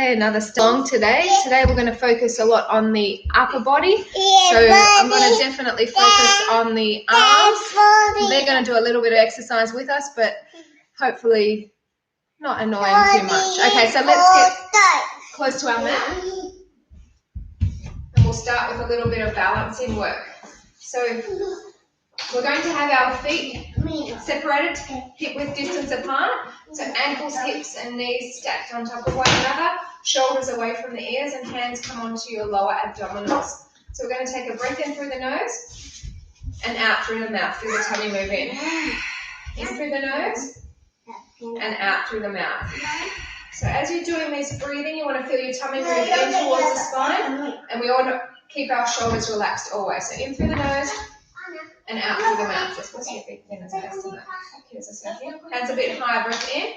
Okay, another song today. Today we're going to focus a lot on the upper body. So I'm going to definitely focus on the arms. They're going to do a little bit of exercise with us, but hopefully not annoying too much. Okay, so let's get close to our mat. And we'll start with a little bit of balancing work. So we're going to have our feet separated hip width distance apart. So ankles, hips and knees stacked on top of one another. Shoulders away from the ears and hands come onto your lower abdominals. So we're going to take a breath in through the nose and out through the mouth. Feel the tummy move in. In through the nose and out through the mouth. So as you're doing this breathing, you want to feel your tummy move in towards the spine, and we want to keep our shoulders relaxed always. So in through the nose and out through the mouth. Just push your feet in as fast as that. Here's a second. Hands a bit higher, breath in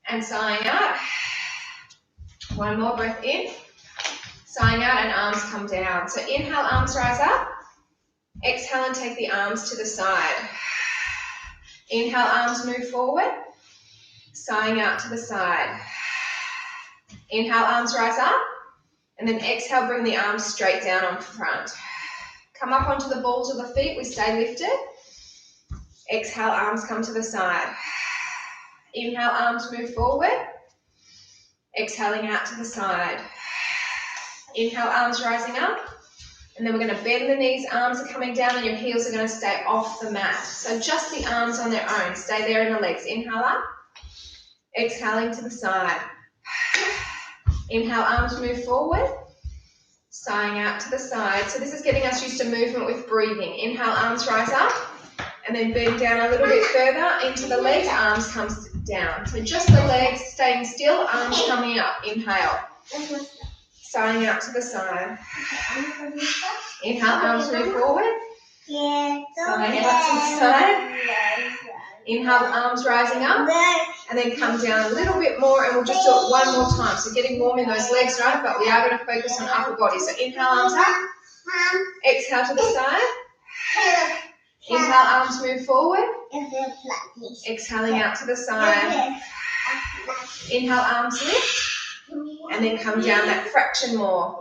and sighing out. One more breath in, sighing out, and arms come down. So inhale, arms rise up. Exhale and take the arms to the side. Inhale, arms move forward. Sighing out to the side. Inhale, arms rise up. And then exhale, bring the arms straight down on front. Come up onto the balls of the feet, we stay lifted. Exhale, arms come to the side. Inhale, arms move forward. Exhaling out to the side. Inhale, arms rising up. And then we're going to bend the knees, arms are coming down, and your heels are going to stay off the mat. So just the arms on their own, stay there in the legs. Inhale up. Exhaling to the side. Inhale, arms move forward. Sighing out to the side. So this is getting us used to movement with breathing. Inhale, arms rise up. And then bend down a little bit further into the legs. Arms comes down. So just the legs staying still, arms coming up. Inhale. Sighing out to the side. Inhale, arms move forward. Sighing out to the side. Inhale, arms rising up. And then come down a little bit more, and we'll just do it one more time. So getting warm in those legs, right? But we are going to focus on upper body. So inhale, arms up. Exhale to the side. Inhale, arms move forward. Exhaling out to the side. Inhale, arms lift. And then come down that fraction more.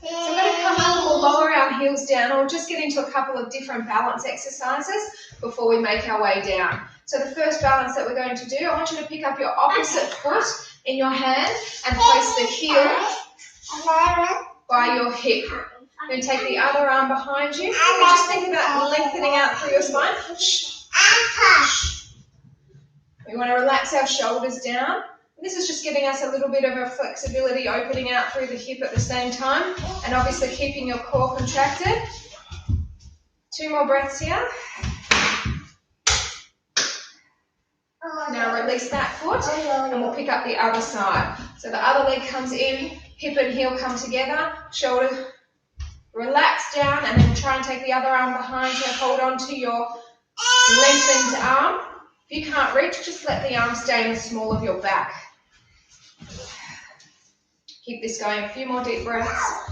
So we're going to come up, we'll lower our heels down, or just get into a couple of different balance exercises before we make our way down. So the first balance that we're going to do, I want you to pick up your opposite foot in your hand and place the heel by your hip. Then take the other arm behind you. And just think about lengthening out through your spine. We want to relax our shoulders down. This is just giving us a little bit of a flexibility, opening out through the hip at the same time, and obviously keeping your core contracted. 2 more breaths here. Now release that foot, and we'll pick up the other side. So the other leg comes in, hip and heel come together, shoulder relax down, and then try and take the other arm behind you and hold on to your lengthened arm. If you can't reach, just let the arm stay in the small of your back. Keep this going, a few more deep breaths.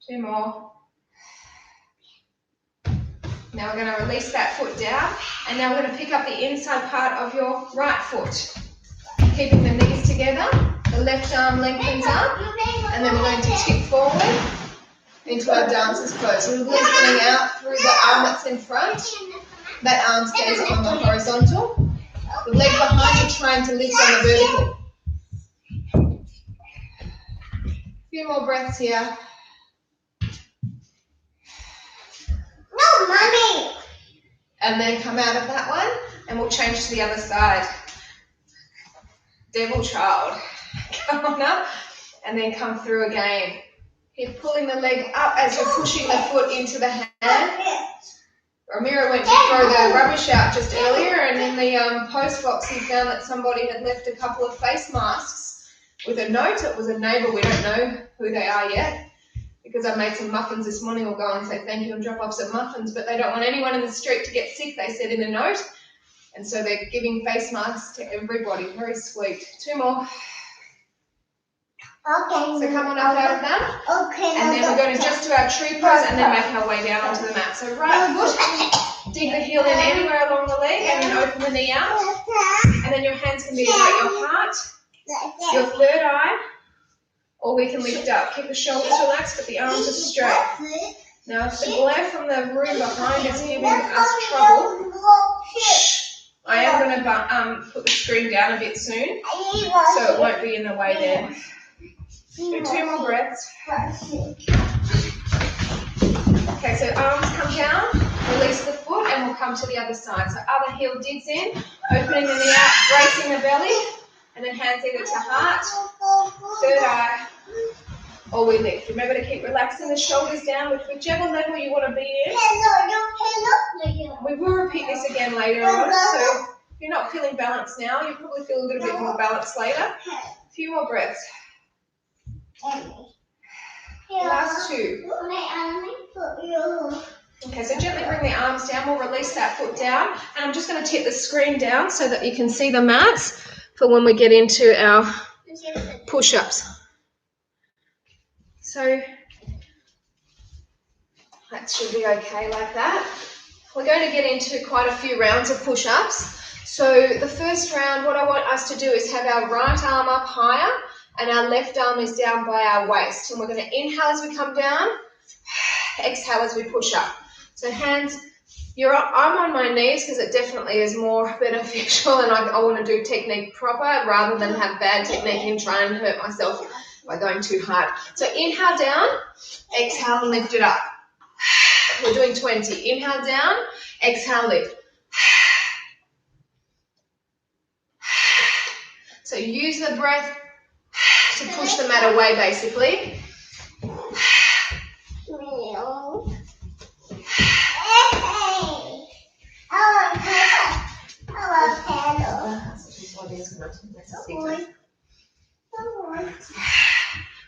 2 more. Now we're going to release that foot down, and now we're going to pick up the inside part of your right foot. Keeping the knees together, the left arm lengthens up, and then we're going to tip forward into our dancer's pose. So we're lifting out through the arm that's in front. That arm stays on the horizontal. The leg behind you trying to lift on the vertical. A few more breaths here. No, Mommy! And then come out of that one, and we'll change to the other side. Devil child. Come on up, and then come through again. Keep pulling the leg up as you're pushing the foot into the hand. Ramiro went to throw the rubbish out just earlier, and in the post box he found that somebody had left a couple of face masks with a note. It was a neighbour. We don't know who they are yet, because I made some muffins this morning. We'll go and say thank you and drop off some muffins, but they don't want anyone in the street to get sick, they said in the note, and so they're giving face masks to everybody. Very sweet. 2 more. Okay. So come on up out of that. Okay. And then we're going to just do our tree pose and then make our way down onto the mat. So right foot, dig the heel in anywhere along the leg, and then open the knee out. then your hands can be either at your heart, your third eye, or we can lift up. Keep the shoulders relaxed, but the arms are straight. Now, if the glare from the room behind is giving us trouble, I am going to put the screen down a bit soon, so it won't be in the way there. Do 2 more breaths. Okay, so arms come down, release the foot, and we'll come to the other side. So other heel digs in, opening the knee out, bracing the belly, and then hands either to heart, third eye, or we lift. Remember to keep relaxing the shoulders down with whichever level you want to be in. We will repeat this again later on, so if you're not feeling balanced now, you'll probably feel a little bit more balanced later. A few more breaths. Last 2. Okay, so gently bring the arms down. We'll release that foot down. And I'm just going to tip the screen down so that you can see the mats for when we get into our push-ups. So that should be okay like that. We're going to get into quite a few rounds of push-ups. So the first round, what I want us to do is have our right arm up higher and our left arm is down by our waist. And we're going to inhale as we come down, exhale as we push up. So hands, I'm on my knees because it definitely is more beneficial and I want to do technique proper rather than have bad technique and try and hurt myself by going too hard. So inhale down, exhale and lift it up. We're doing 20. Inhale down, exhale lift. So use the breath to push the mat away basically.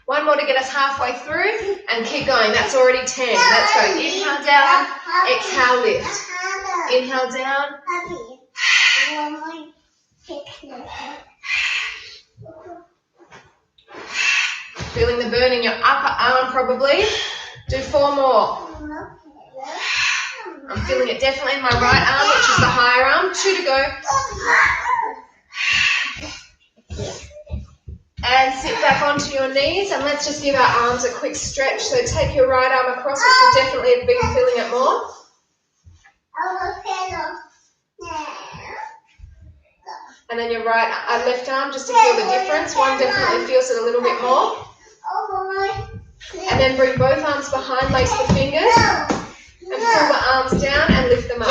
One more to get us halfway through and keep going. That's already 10. Let's go. Inhale down, exhale lift. Inhale down. Feeling the burn in your upper arm probably. Do 4 more. I'm feeling it definitely in my right arm, which is the higher arm. 2 to go. And sit back onto your knees and let's just give our arms a quick stretch. So take your right arm across, which will definitely have been feeling it more. And then your left arm just to feel the difference. One definitely feels it a little bit more. And then bring both arms behind, lace the fingers, and pull the arms down and lift them up.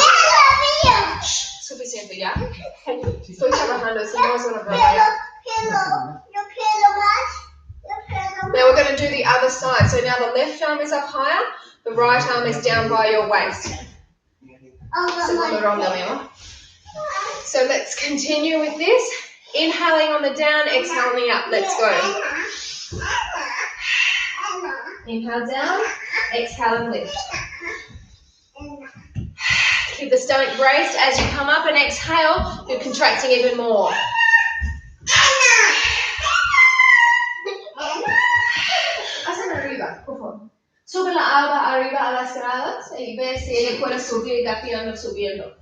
Suficiente, ya? Estoy trabajando, si no es una broma. Now we're going to do the other side. So now the left arm is up higher, the right arm is down by your waist. So let's continue with this. Inhaling on the down, exhaling the up. Let's go. Inhale down, exhale and lift. Keep the stomach braced as you come up and exhale, you're contracting even more. Hacen arriba, por favor. Sube la alba arriba a las gradas y ve si ella puede subir gateando, subiendo.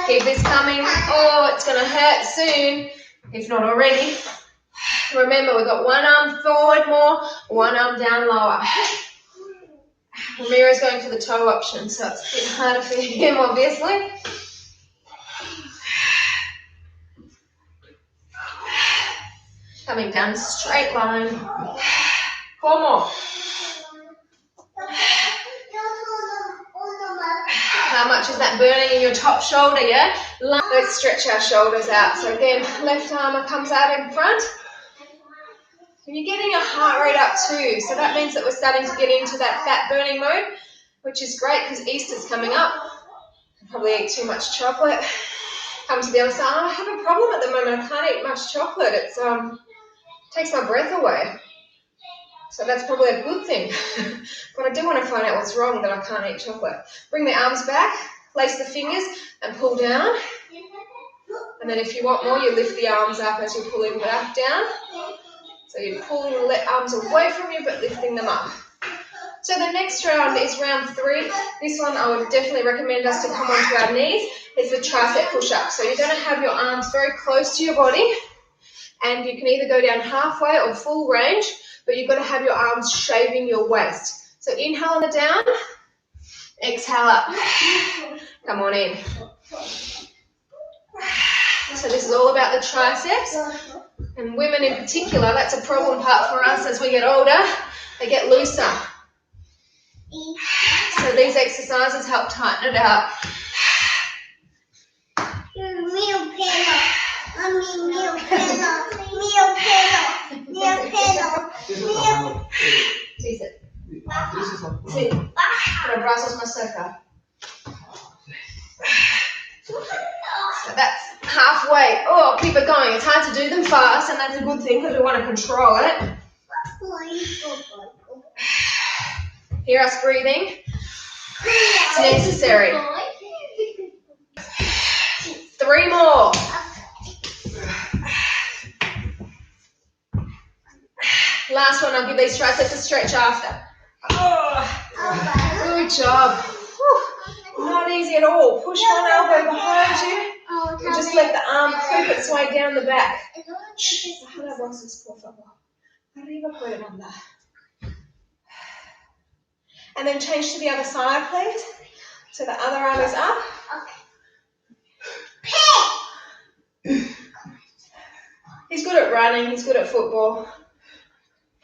Keep this coming. Oh, it's going to hurt soon, if not already. Remember, we've got one arm forward more, one arm down lower. Ramira's going for the toe option, so it's a bit harder for him, obviously. Coming down a straight line. 4 more. How much is that burning in your top shoulder, yeah? Let's stretch our shoulders out. So again, left arm comes out in front. And you're getting your heart rate up too. So that means that we're starting to get into that fat burning mode, which is great because Easter's coming up. I probably eat too much chocolate. Come to the other side. I have a problem at the moment. I can't eat much chocolate. It takes my breath away. So that's probably a good thing. But I do want to find out what's wrong that I can't eat chocolate. Bring the arms back, lace the fingers and pull down. And then if you want more, you lift the arms up as you're pulling back down. So you're pulling the arms away from you but lifting them up. So the next round is round 3. This one I would definitely recommend us to come onto our knees. It's the tricep push-up. So you're going to have your arms very close to your body, and you can either go down halfway or full range, but you've got to have your arms shaving your waist. So inhale on the down, exhale up. Come on in. So this is all about the triceps, and women in particular, that's a problem part for us as we get older. They get looser. So these exercises help tighten it up. Meal pillow. Meal pillow. Meal pillow. Meal pillow. Sí. Pero brazos más cerca. So that's halfway. Oh, keep it going. It's hard to do them fast, and that's a good thing because we want to control it. Hear us breathing. It's necessary. 3 more. Last one, I'll give these triceps a stretch after. Oh, good job. Whew. Not easy at all. Push one elbow behind you. And just let the arm creep its way down the back. And then change to the other side, please. So the other arm is up. He's good at running, he's good at football.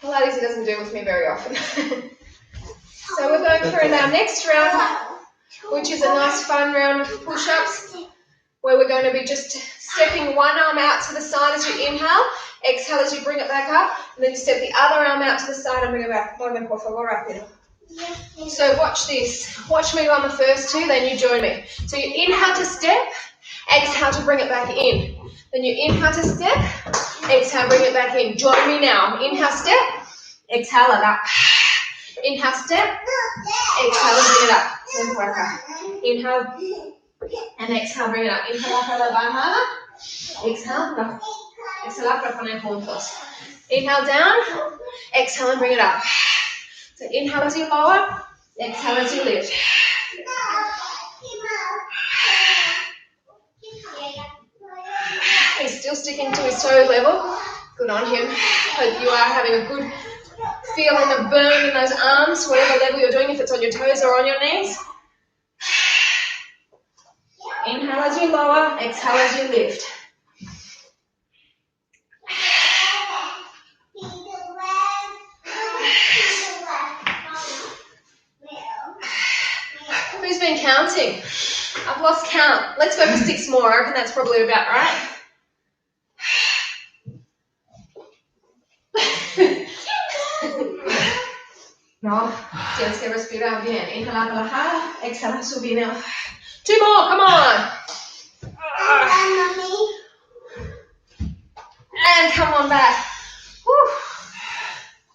Pilates he doesn't do with me very often. So we're going through our next round, which is a nice fun round of push-ups, where we're going to be just stepping one arm out to the side as you inhale, exhale as you bring it back up, and then step the other arm out to the side and bring it back. So watch this. Watch me on the first 2, then you join me. So you inhale to step, exhale to bring it back in. Then you inhale to step, exhale, bring it back in. Join me now. Inhale, step, exhale it up. Inhale, step, exhale and bring it up. Inhale and exhale, bring it up. Inhale para la bajada, exhale, exhala para poner juntos. Inhale down, exhale and bring it up. So inhale as you lower, exhale as you lift. He's still sticking to his toe level. Good on him. Hope you are having a good feeling of burn in those arms, whatever level you're doing, if it's on your toes or on your knees. Inhale as you lower, exhale as you lift. Who's been counting? I've lost count. Let's go for 6 more. I reckon that's probably about right. No, tienes que respirar bien. Inhala, relajar. Exhala, subir. 2 more, come on. And come on back. Whew.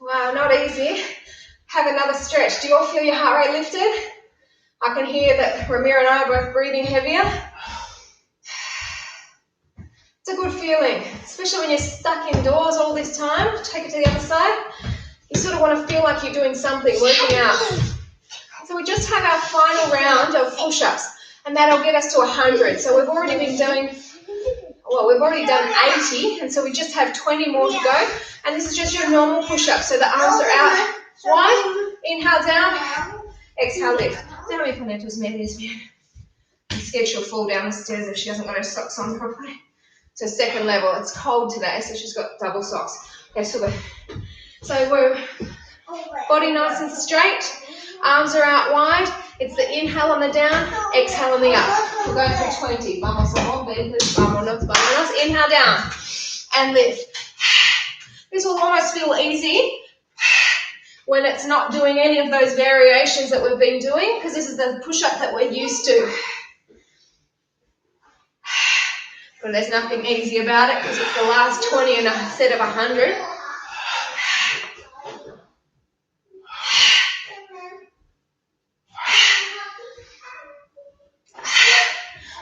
Wow, not easy. Have another stretch. Do you all feel your heart rate lifted? I can hear that Ramiro and I are both breathing heavier. It's a good feeling, especially when you're stuck indoors all this time. Take it to the other side. You sort of want to feel like you're doing something, working out. So we just have our final round of push-ups, and that'll get us to 100. So we've already been doing, we've already done 80, and so we just have 20 more to go. And this is just your normal push-up. So the arms are out wide. Inhale down, exhale lift. Déjame poner tus medias bien. I'm scared she'll fall down the stairs if she hasn't got her socks on properly. So 2nd level. It's cold today, so she's got double socks. Okay, so we're body nice and straight. Arms are out wide. It's the inhale on the down, exhale on the up. We're going for 20. Vamos, vámonos, vámonos. Inhale down and lift. This will almost feel easy when it's not doing any of those variations that we've been doing, because this is the push-up that we're used to. But there's nothing easy about it, because it's the last 20 in a set of 100.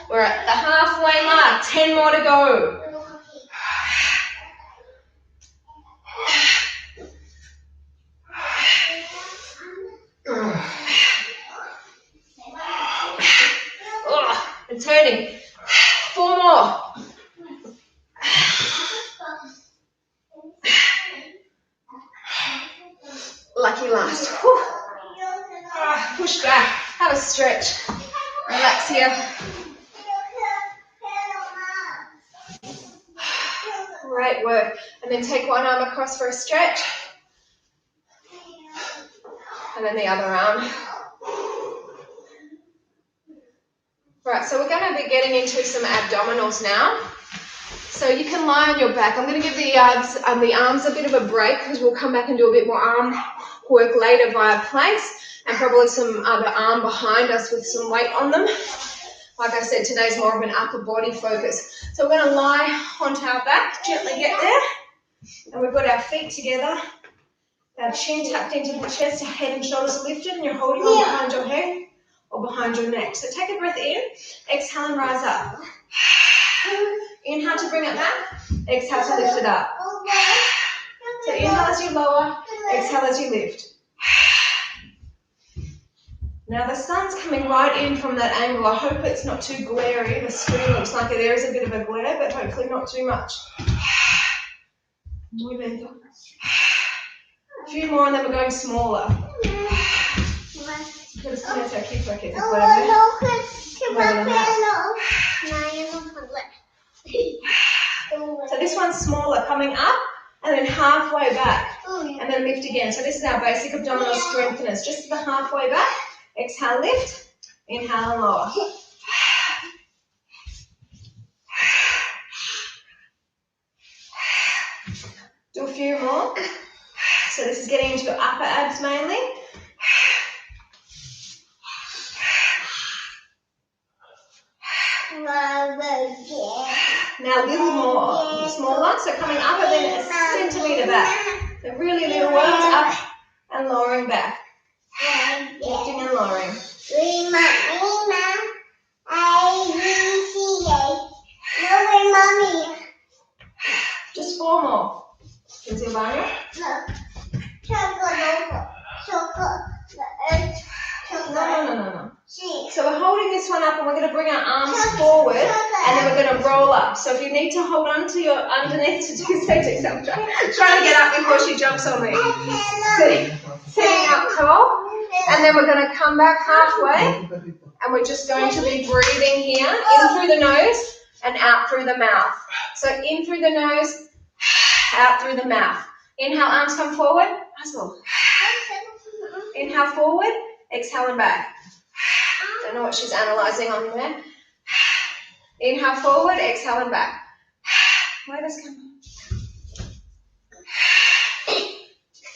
We're at the halfway mark, 10 more to go. stretch. Relax here. Great work. And then take one arm across for a stretch. And then the other arm. Right, so we're going to be getting into some abdominals now. So you can lie on your back. I'm going to give the arms a bit of a break because we'll come back and do a bit more arm work later via planks and probably some other arm behind us with some weight on them. Like I said, today's more of an upper body focus. So we're going to lie onto our back, gently get there. And we've got our feet together, our chin tucked into the chest, our head and shoulders lifted, and you're holding on behind your head or behind your neck. So take a breath in, exhale and rise up. Inhale to bring it back, exhale to lift it up. So inhale as you lower, exhale as you lift. Now the sun's coming right in from that angle. I hope it's not too glary. The screen looks like there is a bit of a glare, but hopefully not too much. A few more and then we're going smaller. So this one's smaller, coming up and then halfway back and then lift again. So this is our basic abdominal strengtheners. Just the halfway back, exhale, lift, inhale and lower. Do a few more. So this is getting into your upper abs mainly. Now a little more smaller, so coming up and then a centimetre back. So really little ones up and lowering back. Lifting and lowering. Just 4 more. Can you see Mario? No. So we're holding this one up and we're going to bring our arms forward and then we're going to roll up. So if you need to hold on to your underneath to do so, I'm trying to get up before she jumps on me. Sitting up tall, and then we're going to come back halfway and we're just going to be breathing here, in through the nose and out through the mouth. So in through the nose, out through the mouth. Inhale, arms come forward. Inhale forward, exhale and back. Don't know what she's analysing on there. Inhale forward, exhale and back. Where does come?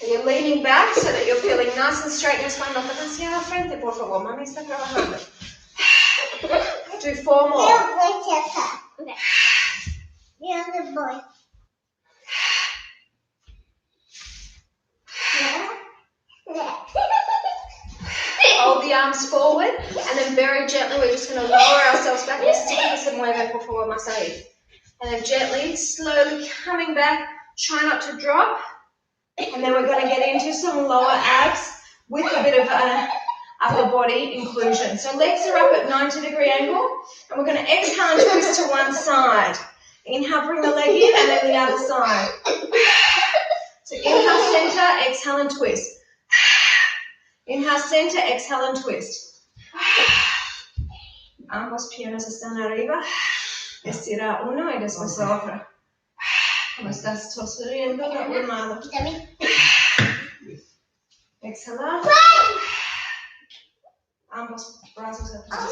And you're leaning back so that you're feeling nice and straight. No espalda hacia la frente, por favor. Mami está trabajando. Do 4 more. The boy. Hold the arms forward and then very gently we're just going to lower ourselves back. And then gently, slowly coming back. Try not to drop. And then we're going to get into some lower abs with a bit of an upper body inclusion. So legs are up at 90-degree angle. And we're going to exhale and twist to one side. Inhale, bring the leg in and then the other side. So inhale, center, exhale and twist. Inhale, center, exhale and twist. Ambos piernas están arriba. Estira uno y después la otra. Como estás sonriendo, un lado. Exhalar. Ambos brazos atrás.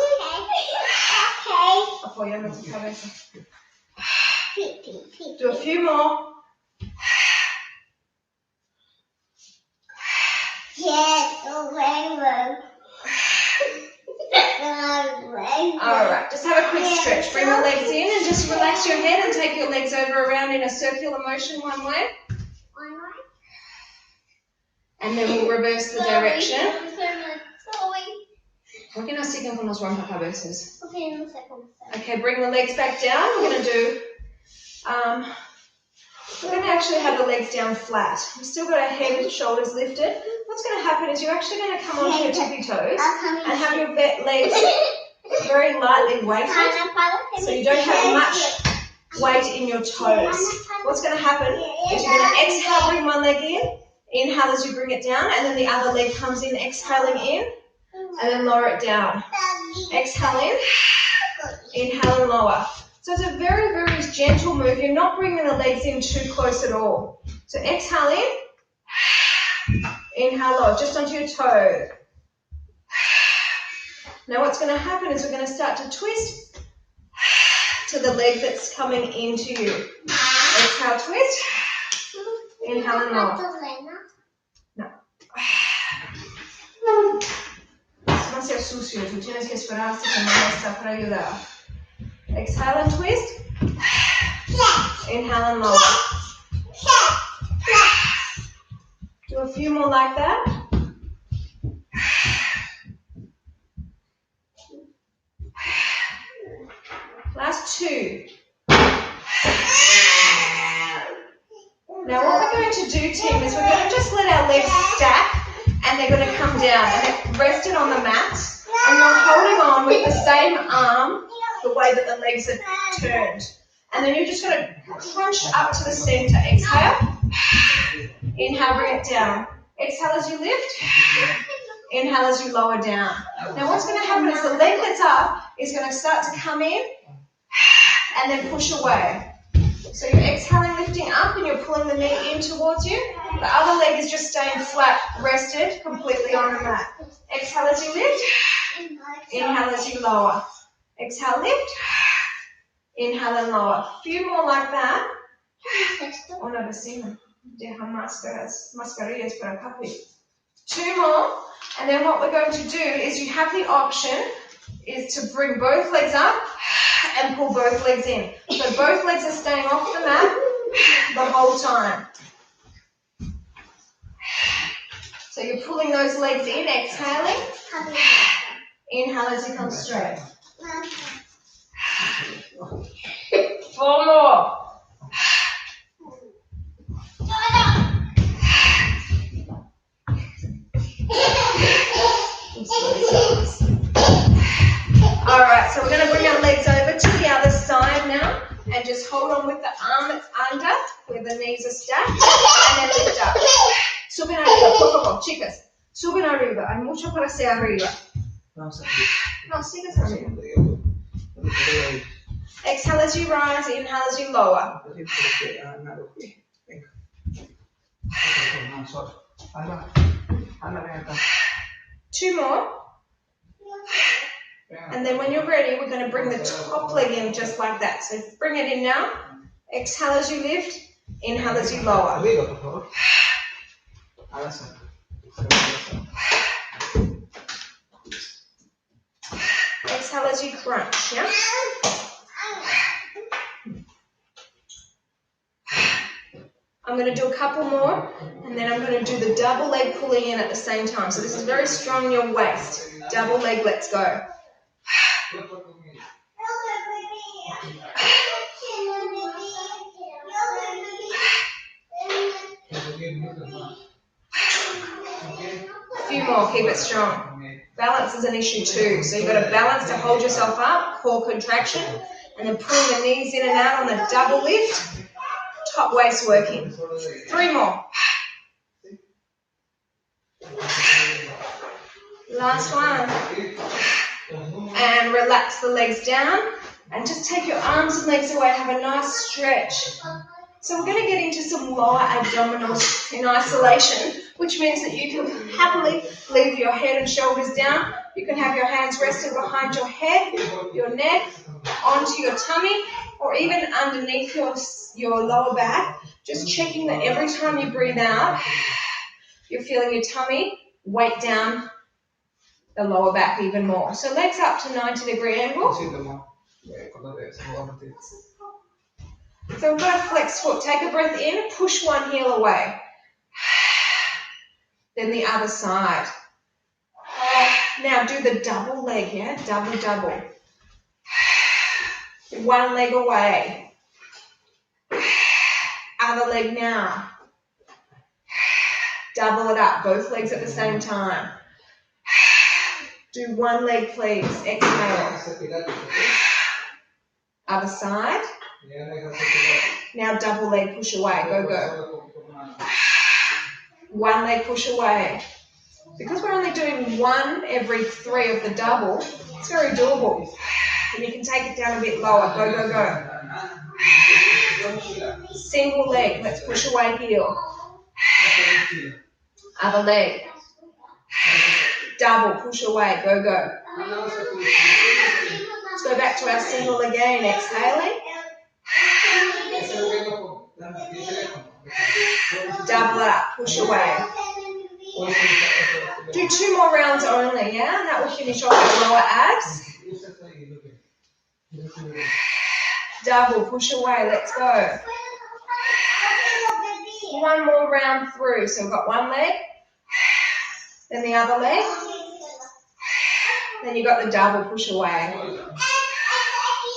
Apoyando tu cabeza. Do a few more. Alright, just have a quick stretch. Bring the legs in and just relax your head and take your legs over around in a circular motion one way. And then we'll reverse the direction. ¿Por qué no siguen con los rompecabezas? Okay, bring the legs back down. We're going to actually have the legs down flat. We've still got our head and shoulders lifted. What's going to happen is you're actually going to come onto your tippy toes and have your legs very lightly weighted so you don't have much weight in your toes. What's going to happen is you're going to exhale, bring one leg in, inhale as you bring it down, and then the other leg comes in, exhaling in. and then lower it down. Exhale in, inhale and lower. So it's a very, very gentle move. You're not bringing the legs in too close at all. So exhale in, inhale lower, just onto your toe. Now what's going to happen is we're going to start to twist to the leg that's coming into you. Exhale, twist. Inhale and lower. No. Demasiado sucio, tú tienes que esperar si tu mamá está para ayudar. Exhale and twist. Inhale and lower. Do a few more like that. Last two. Now what we're going to do, team, is we're going to just let our legs stack and they're going to come down and they're rested on the mat and you're holding on with the same arm the way that the legs are turned. And then you're just going to crunch up to the center. Exhale. Inhale, bring it down. Exhale as you lift. Inhale as you lower down. Now what's going to happen is the leg that's up is going to start to come in and then push away. So you're exhaling, lifting up, and you're pulling the knee in towards you. The other leg is just staying flat, rested completely on the mat. Exhale as you lift. Inhale as you lower. Exhale, lift. Inhale and lower. A few more like that. Una vecina deja mascarillas para papi. Two more. And then what we're going to do is you have the option is to bring both legs up and pull both legs in. So both legs are staying off the mat the whole time. So you're pulling those legs in, exhaling. Inhale as you come straight. Four more. All right, so we're going to bring our legs over to the other side now and just hold on with the arm that's under where the knees are stacked and then lift up. Suben arriba, por favor, chicas. Suben arriba, hay mucho para hacer arriba. No, sigas arriba. Exhale as you rise, inhale as you lower. Two more. And then when you're ready, we're going to bring the top leg in just like that. So bring it in now. Exhale as you lift. Inhale as you lower. Exhale as you crunch, yeah? I'm going to do a couple more, and then I'm going to do the double leg pulling in at the same time. So this is very strong in your waist. Double leg, let's go. A few more, keep it strong. Balance is an issue too. So you've got to balance to hold yourself up, core contraction, and then pulling the knees in and out on the double lift. Top waist working. Three more. Last one. And relax the legs down and just take your arms and legs away. Have a nice stretch. So we're going to get into some lower abdominals in isolation, which means that you can happily leave your head and shoulders down. You can have your hands rested behind your head, your neck, onto your tummy, or even underneath your lower back. Just checking that every time you breathe out, you're feeling your tummy weight down the lower back even more. So legs up to 90-degree angle. So we've got a flex foot. Take a breath in, push one heel away. Then the other side. Now do the double leg, yeah? Double. One leg away. Other leg now. Double it up, both legs at the same time. Do one leg, please. Exhale. Other side. Now double leg, push away. Go. One leg, push away. Because we're only doing 1 every 3 of the double, it's very doable. And you can take it down a bit lower. Go, go, go. Single leg. Let's push away heel. Other leg. Double. Push away. Go, go. Let's go back to our single again. Exhaling. Double up. Push away. Do 2 more rounds only, yeah? And that will finish off our lower abs. Double, push away, let's go. 1 more round through. So we've got 1 leg, then the other leg, then you've got the double, push away.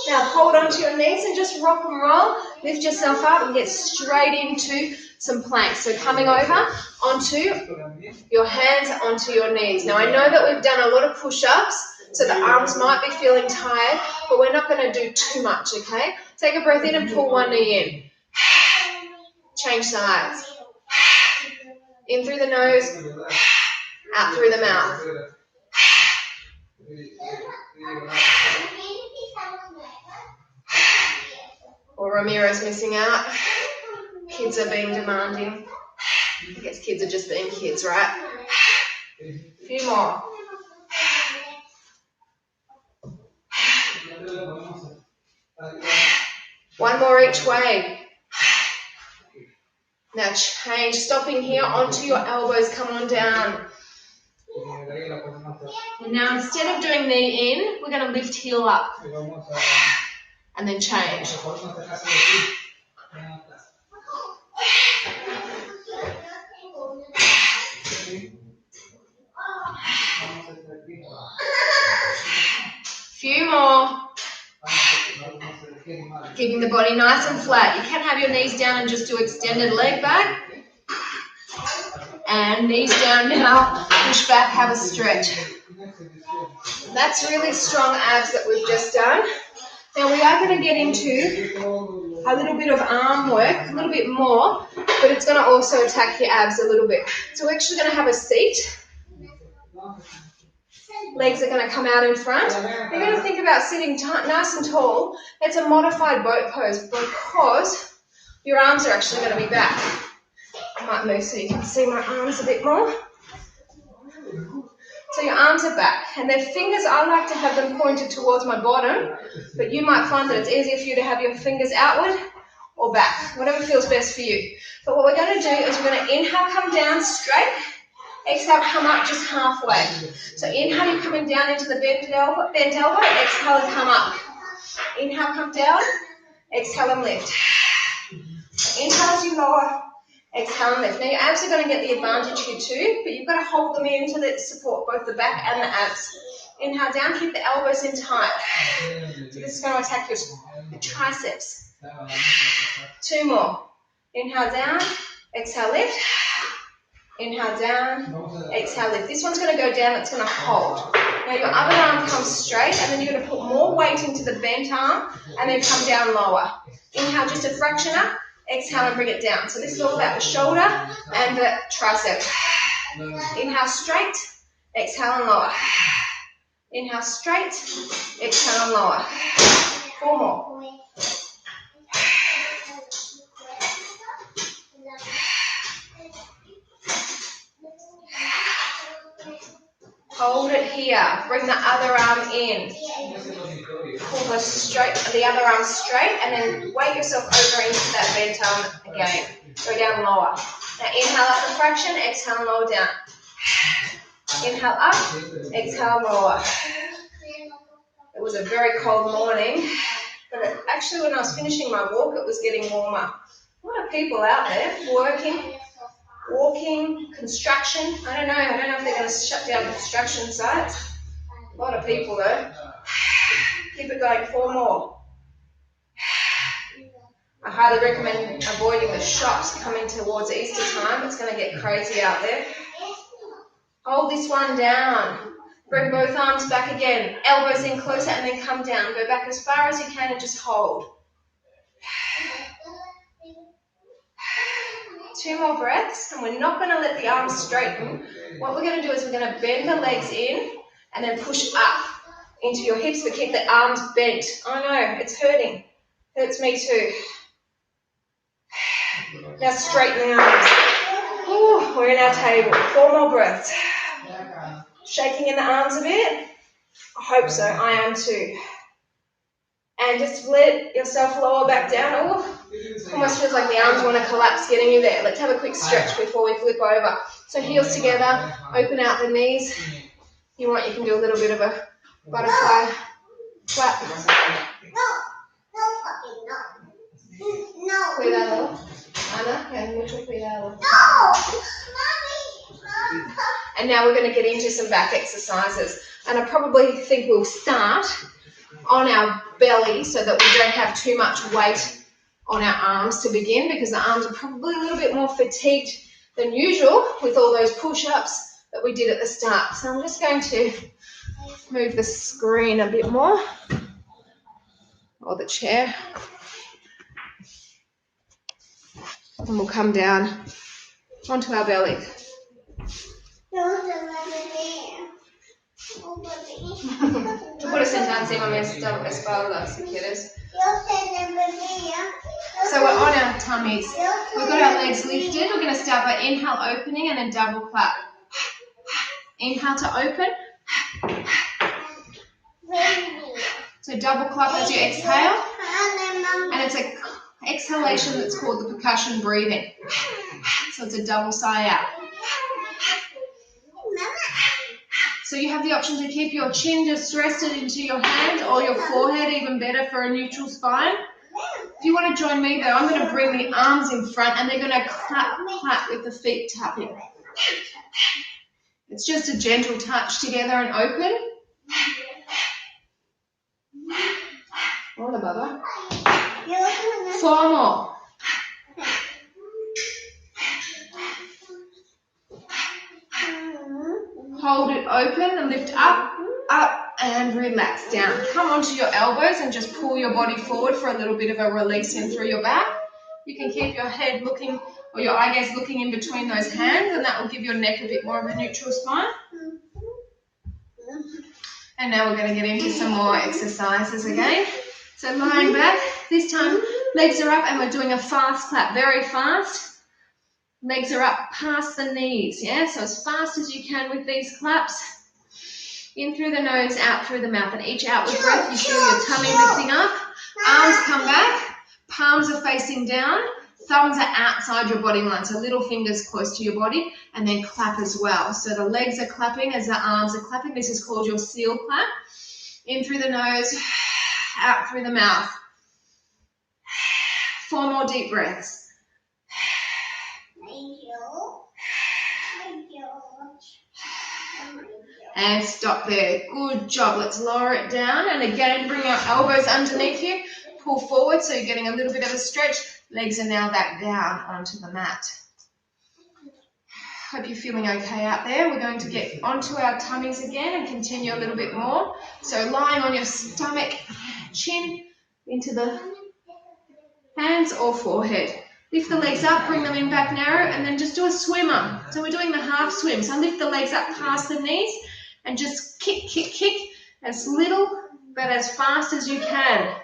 Now hold on to your knees and just rock and roll. Lift yourself up and get straight into some planks. So coming over onto your hands, onto your knees. Now I know that we've done a lot of push-ups, so the arms might be feeling tired, but we're not going to do too much, okay? Take a breath in and pull 1 knee in. Change sides. In through the nose, out through the mouth. Or Ramiro's missing out. Kids are being demanding. I guess kids are just being kids, right? A few more. One more each way. Now change, stopping here onto your elbows, come on down. And now instead of doing knee in, we're going to lift heel up. And then change. Few more. Keeping the body nice and flat. You can have your knees down and just do extended leg back. And knees down now, push back, have a stretch. That's really strong abs that we've just done. Now we are going to get into a little bit of arm work, a little bit more, but it's going to also attack your abs a little bit. So we're actually going to have a seat. Legs are going to come out in front. You're going to think about sitting nice and tall. It's a modified boat pose because your arms are actually going to be back. I might move so you can see my arms a bit more. So your arms are back, and their fingers, I like to have them pointed towards my bottom, but you might find that it's easier for you to have your fingers outward or back, whatever feels best for you. But what we're going to do is we're going to inhale, come down straight. Exhale, come up just halfway. So inhale, you're coming down into the bent elbow. Exhale and come up. Inhale, come down. Exhale and lift. Inhale as you lower. Exhale and lift. Now your abs are going to get the advantage here too, but you've got to hold them in to support both the back and the abs. Inhale down, keep the elbows in tight. So this is going to attack your triceps. 2 more. Inhale down. Exhale, lift. Inhale down, exhale, lift. This one's going to go down, it's going to hold. Now your other arm comes straight, and then you're going to put more weight into the bent arm, and then come down lower. Inhale, just a fraction up, exhale and bring it down. So this is all about the shoulder and the tricep. Inhale straight, exhale and lower. Inhale straight, exhale and lower. 4 more. Hold it here. Bring the other arm in. Pull the other arm straight, and then weight yourself over into that bent arm again. Go down lower. Now inhale up a fraction, exhale and lower down. Inhale up, exhale lower. It was a very cold morning, but actually when I was finishing my walk, it was getting warmer. A lot of people out there working, walking, construction. I don't know if they're going to shut down construction sites. A lot of people though. Keep it going. 4 more. I highly recommend avoiding the shops coming towards Easter time. It's going to get crazy out there. Hold this one down. Bring both arms back again. Elbows in closer and then come down. Go back as far as you can and just hold. 2 more breaths, and we're not going to let the arms straighten. What we're going to do is we're going to bend the legs in and then push up into your hips, but keep the arms bent. I know, it's hurting. Hurts me too. Now straighten the arms. Ooh, we're in our table. 4 more breaths. Shaking in the arms a bit? I hope so. I am too. And just let yourself lower back down. Oh, almost feels like the arms want to collapse getting you there. Let's have a quick stretch before we flip over. So heels together, open out the knees. If you want, you can do a little bit of a butterfly clap. No. Cuidado. Ana, que hay mucho cuidado. And now we're going to get into some back exercises. And I probably think we'll start on our belly so that we don't have too much weight on our arms to begin, because the arms are probably a little bit more fatigued than usual with all those push-ups that we did at the start. So I'm just going to move the screen a bit more, or the chair, and we'll come down onto our belly. Tú puedes sentar encima de esta espalda si quieres. So we're on our tummies. We've got our legs lifted. We're going to start by inhale, opening, and then double clap. Inhale to open. So double clap as you exhale. And it's an exhalation that's called the percussion breathing. So it's a double sigh out. So you have the option to keep your chin just rested into your hand or your forehead, even better for a neutral spine. If you want to join me though, I'm going to bring the arms in front and they're going to clap, clap with the feet tapping. It's just a gentle touch together and open. Hola, Baba. 4 more. Hold it open and lift up, up, and relax down. Come onto your elbows and just pull your body forward for a little bit of a release in through your back. You can keep your head looking, or your eye gaze looking in between those hands, and that will give your neck a bit more of a neutral spine. And now we're going to get into some more exercises again. So lying back, this time legs are up and we're doing a fast clap, very fast. Legs are up past the knees, yeah? So as fast as you can with these claps. In through the nose, out through the mouth. And each outward breath, you feel your tummy lifting up. Arms come back. Palms are facing down. Thumbs are outside your body line. So little fingers close to your body. And then clap as well. So the legs are clapping as the arms are clapping. This is called your seal clap. In through the nose, out through the mouth. 4 more deep breaths. And stop there. Good job. Let's lower it down. And again, bring our elbows underneath you. Pull forward so you're getting a little bit of a stretch. Legs are now back down onto the mat. Hope you're feeling okay out there. We're going to get onto our tummies again and continue a little bit more. So lying on your stomach, chin into the hands or forehead. Lift the legs up, bring them in back narrow, and then just do a swimmer. So we're doing the half swim. So lift the legs up past the knees and just kick, kick, kick as little but as fast as you can.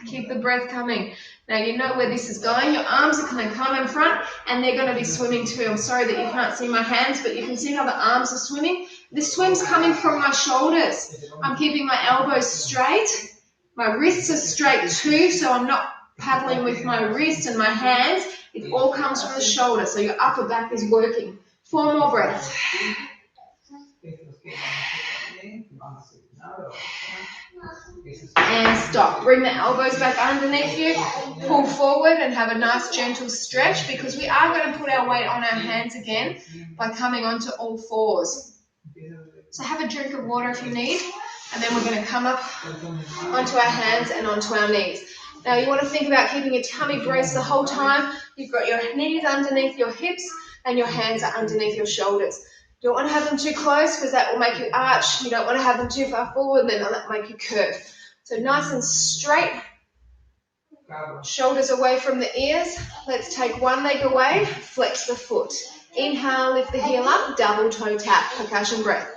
Keep the breath coming. Now you know where this is going. Your arms are going to come in front and they're going to be swimming too. I'm sorry that you can't see my hands, but you can see how the arms are swimming. The swim's coming from my shoulders. I'm keeping my elbows straight. My wrists are straight too, so I'm not paddling with my wrist and my hands. It all comes from the shoulder, so your upper back is working. 4 more breaths. And stop. Bring the elbows back underneath you. Pull forward and have a nice gentle stretch, because we are going to put our weight on our hands again by coming onto all fours. So have a drink of water if you need, and then we're going to come up onto our hands and onto our knees. Now you want to think about keeping your tummy braced the whole time. You've got your knees underneath your hips and your hands are underneath your shoulders. You don't want to have them too close because that will make you arch. You don't want to have them too far forward, then that'll make you curve. So nice and straight. Shoulders away from the ears. Let's take one leg away, flex the foot. Inhale, lift the heel up, double toe tap, percussion breath.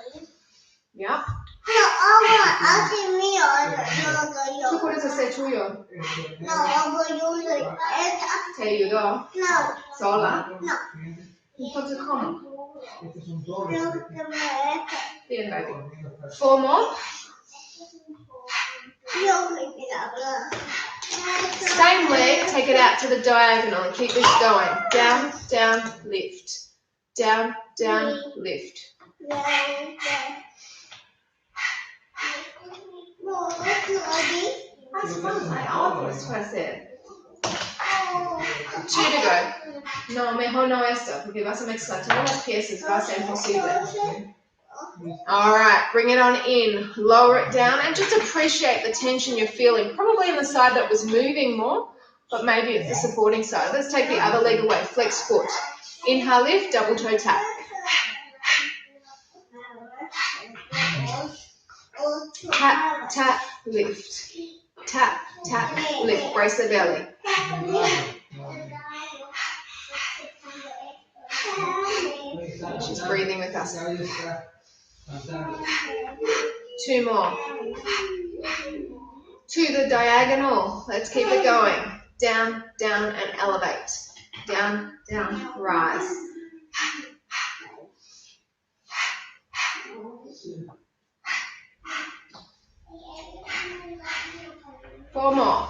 Yeah. ¿Tú puedes hacer tuyo? ¿Te ayudó? ¿Sola? Entonces, ¿cómo? Bien, baby. 4 more. Same leg, take it out to the diagonal and keep this going. Down, down, lift. Down, down, lift. Ahora puedes hacer. 2 to go. No, mejor no esto, porque vas a mezclar todas las piezas, va a ser imposible. All right, bring it on in, lower it down, and just appreciate the tension you're feeling, probably in the side that was moving more, but maybe it's the supporting side. Let's take the other leg away, flex foot. Inhale, lift, double toe tap. Tap, tap, lift. Tap, tap, lift. Brace the belly. She's breathing with us. 2 more. To the diagonal. Let's keep it going. Down, down, and elevate. Down, down, rise. Four more.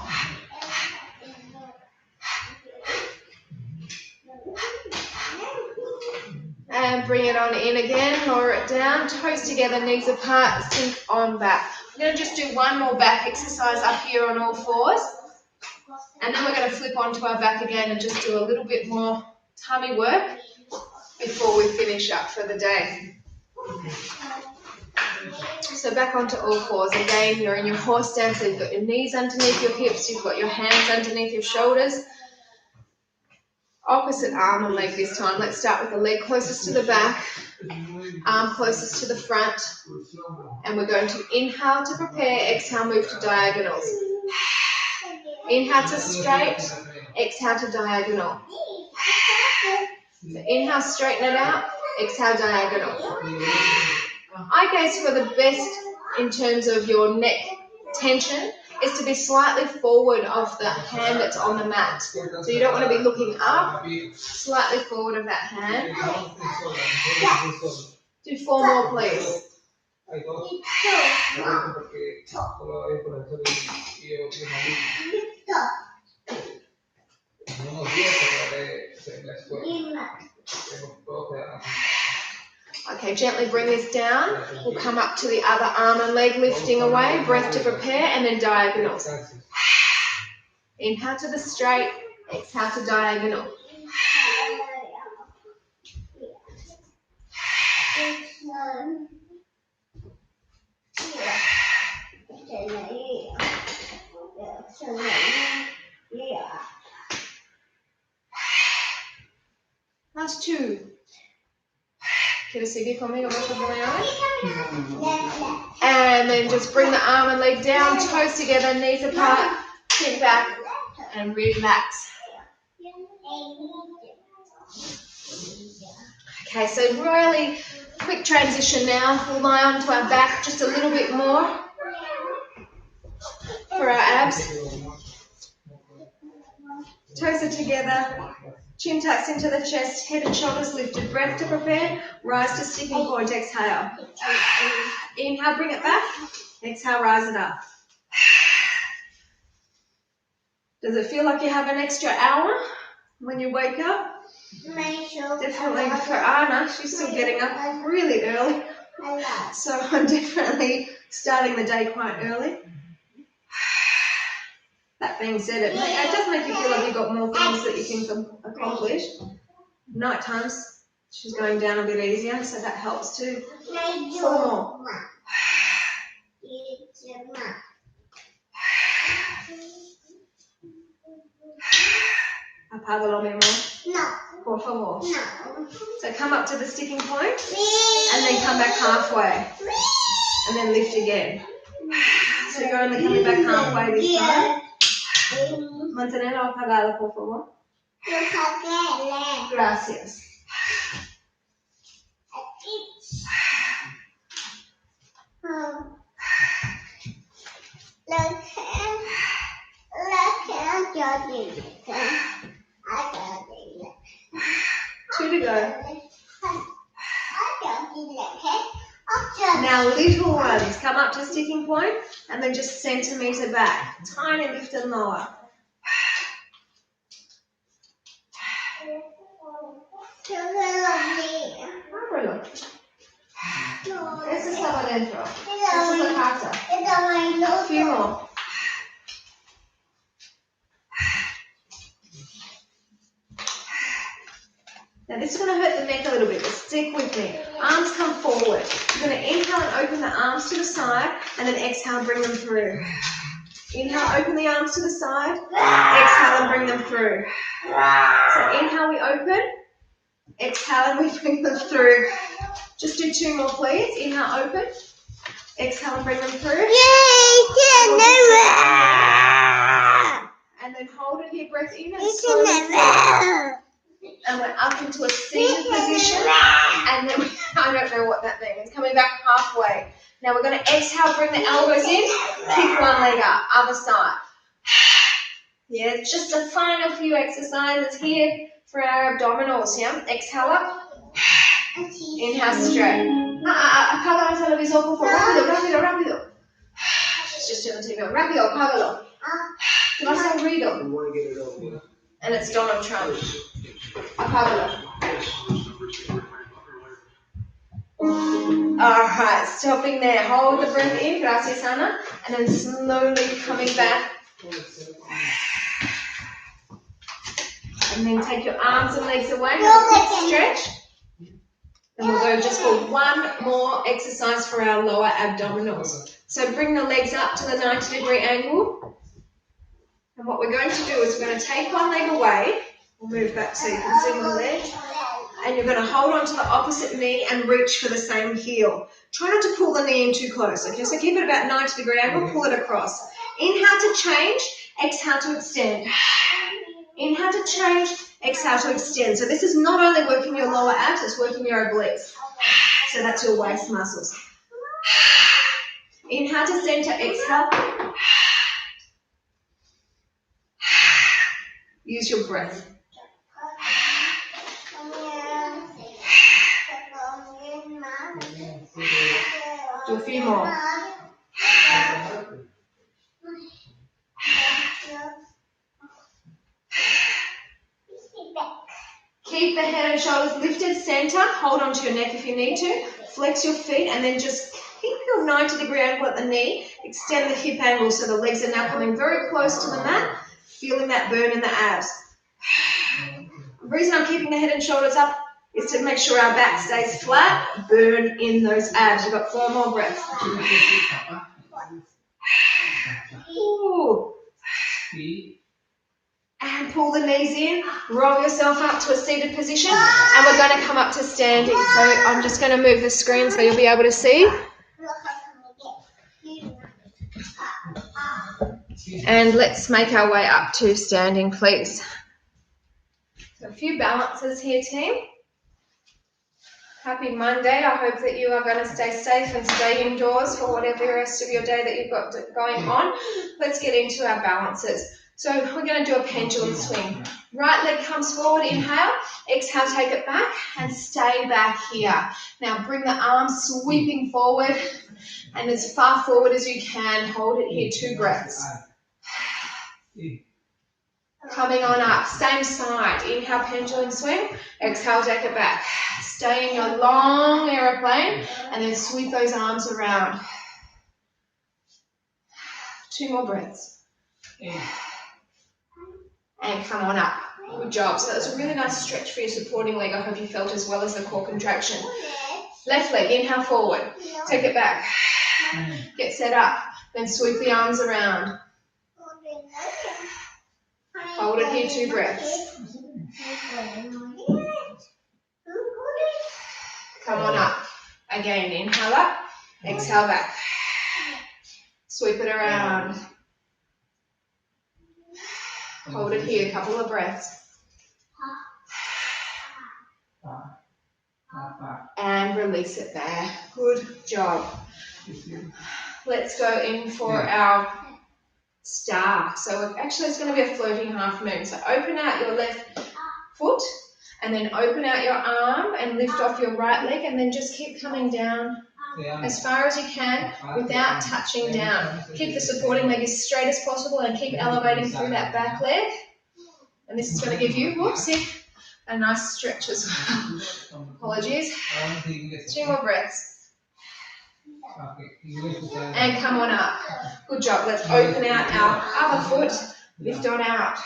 And bring it on in again, lower it down, toes together, knees apart, sink on back. We're going to just do one more back exercise up here on all fours. And then we're going to flip onto our back again and just do a little bit more tummy work before we finish up for the day. So back onto all fours. Again, you're in your horse stance, so you've got your knees underneath your hips, you've got your hands underneath your shoulders. Opposite arm and leg this time. Let's start with the leg closest to the back, arm closest to the front. And we're going to inhale to prepare, exhale, move to diagonals. Inhale to straight, exhale to diagonal. So inhale, straighten it out, exhale, diagonal. I guess for the best in terms of your neck tension is to be slightly forward of the hand that's on the mat. So you don't want to be looking up, slightly forward of that hand. Do 4 more, please. Okay, gently bring this down. We'll come up to the other arm and leg, lifting away, breath to prepare, and then diagonals. Inhale to the straight, exhale to diagonal. Last 2. ¿Quieres seguir conmigo? And then just bring the arm and leg down, toes together, knees apart, sit back, and relax. Okay, so really quick transition now. We'll lie onto our back just a little bit more for our abs. Toes are together. Chin tucks into the chest, head and shoulders lifted. Breath to prepare. Rise to sticking point. Exhale. Inhale, bring it back. Exhale, rise it up. Does it feel like you have an extra hour when you wake up? Definitely for Anna, she's still getting up really early. So I'm definitely starting the day quite early. That being said, it does make you feel like you've got more things that you can accomplish. Night times, she's going down a bit easier, so that helps too. 4 more. Apágalo, mi amor. No. Por favor. No. So come up to the sticking point, and then come back halfway, and then lift again. So you're only coming back halfway this time. Mantenerlo apagado, por favor. Gracias. Two to go. Now little ones, come up to sticking point and then just centimetre back. Tiny lift and lower. Ábrelo. Ese estaba dentro. Esa es la carta. A few more. Now this is going to hurt the neck a little bit, but stick with me. Arms come forward. You're going to inhale and open the arms to the side, and then exhale and bring them through. Inhale, open the arms to the side. Exhale and bring them through. So inhale, we open. Exhale and we bring them through. Just do two more, please. Inhale, open. Exhale and bring them through. And then hold it here, breath in and slowly. And we're up into a seated position, and then I don't know what that means. Coming back halfway. Now we're going to exhale, bring the elbows in, kick one leg up, other side. Yeah, just a final few exercises here for our abdominals. Yeah, exhale up, inhale straight. Apaga el televisor, por favor. Rápido, rápido. It's just doing the TV. Rápido, apágalo. Te vas a ruido. And it's Donald Trump. Apágalo. Alright, stopping there. Hold the breath in, gracias Ana. And then slowly coming back. And then take your arms and legs away. Have a quick stretch. And we'll go just for one more exercise for our lower abdominals. So bring the legs up to the 90-degree angle. And what we're going to do is we're going to take one leg away. We'll move back so you can see my leg. And you're going to hold on to the opposite knee and reach for the same heel. Try not to pull the knee in too close. Okay, so keep it about 90-degree angle, pull it across. Inhale to change, exhale to extend. Inhale to change, exhale to extend. So this is not only working your lower abs, it's working your obliques. So that's your waist muscles. Inhale to center, exhale. Use your breath. Do a few more. Keep the head and shoulders lifted, center. Hold on to your neck if you need to. Flex your feet and then just keep your 90-degree angle at the knee. Extend the hip angle so the legs are now coming very close to the mat. Feeling that burn in the abs. The reason I'm keeping the head and shoulders up is to make sure our back stays flat. Burn in those abs. We've got 4 more breaths. Ooh. And pull the knees in. Roll yourself up to a seated position. And we're going to come up to standing. So I'm just going to move the screen so you'll be able to see. And let's make our way up to standing, please. So a few balances here, team. Happy Monday. I hope that you are going to stay safe and stay indoors for whatever the rest of your day that you've got going on. Let's get into our balances. So we're going to do a pendulum swing. Right leg comes forward, inhale. Exhale, take it back and stay back here. Now bring the arms sweeping forward and as far forward as you can. Hold it here, 2 breaths. Coming on up, same side. Inhale, pendulum swing. Exhale, take it back. Stay in your long aeroplane and then sweep those arms around. 2 more breaths. And come on up. Good job. So that's a really nice stretch for your supporting leg. I hope you felt as well as the core contraction. Left leg, inhale forward. Take it back. Get set up. Then sweep the arms around. Hold it here, 2 breaths. Come on up. Again, inhale up. Exhale back. Sweep it around. Hold it here, a couple of breaths. And release it there. Good job. Let's go in for our star. So actually it's going to be a floating half moon. So open out your left foot and then open out your arm and lift off your right leg and then just keep coming down as far as you can without touching down. Keep the supporting leg as straight as possible and keep elevating through that back leg. And this is going to give you, whoopsie, a nice stretch as well. Apologies. 2 more breaths. And come on up. Good job. Let's open out our other foot. Lift on out.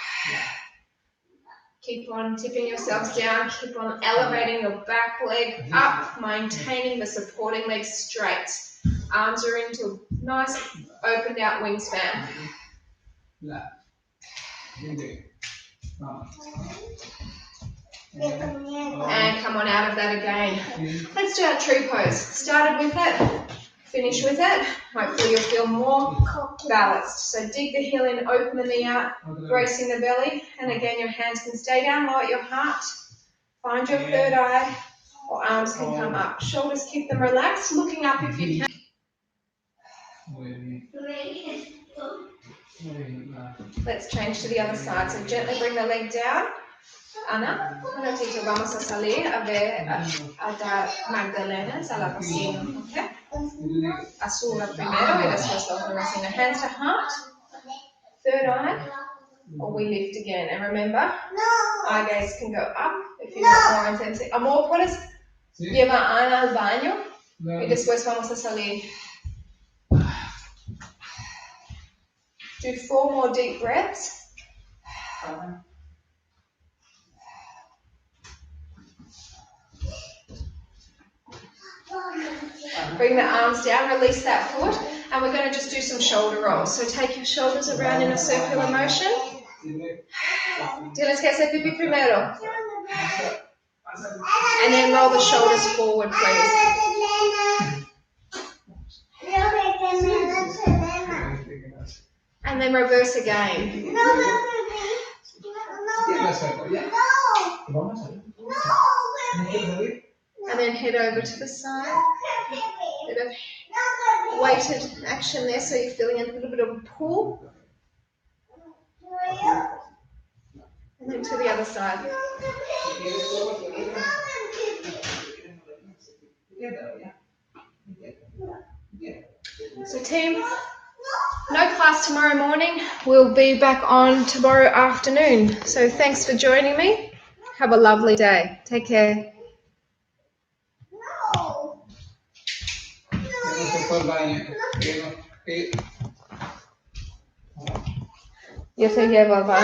Keep on tipping yourselves down. Keep on elevating your back leg up, maintaining the supporting leg straight. Arms are into a nice opened out wingspan. And come on out of that again. Let's do our tree pose. Started with it, finish with it. Hopefully you'll feel more balanced. So dig the heel in, open the knee out, bracing the belly. And again, your hands can stay down low at your heart. Find your third eye, or arms can come up. Shoulders, keep them relaxed, looking up if you can. Let's change to the other side. So gently bring the leg down. Ana, un ratito vamos a salir a ver a dar magdalenas a la cocina, ¿ok? Azura primero y después la otra cocina. Hands to heart, third eye, or we lift again. And remember, eye gaze can go up if you want more intensity. Amor, ¿puedes llevar a Ana al baño? Y después vamos a salir. Do 4 more deep breaths. Bring the arms down, release that foot, and we're going to just do some shoulder rolls. So take your shoulders around in a circular motion. Tienes que hacer pipí primero. And then roll the shoulders forward, please. And then reverse again. And then head over to the side. Bit of weighted action there, so you're feeling a little bit of a pull. And then to the other side. So team, no class tomorrow morning. We'll be back on tomorrow afternoon. So thanks for joining me. Have a lovely day. Take care. Yo te llevo al baño.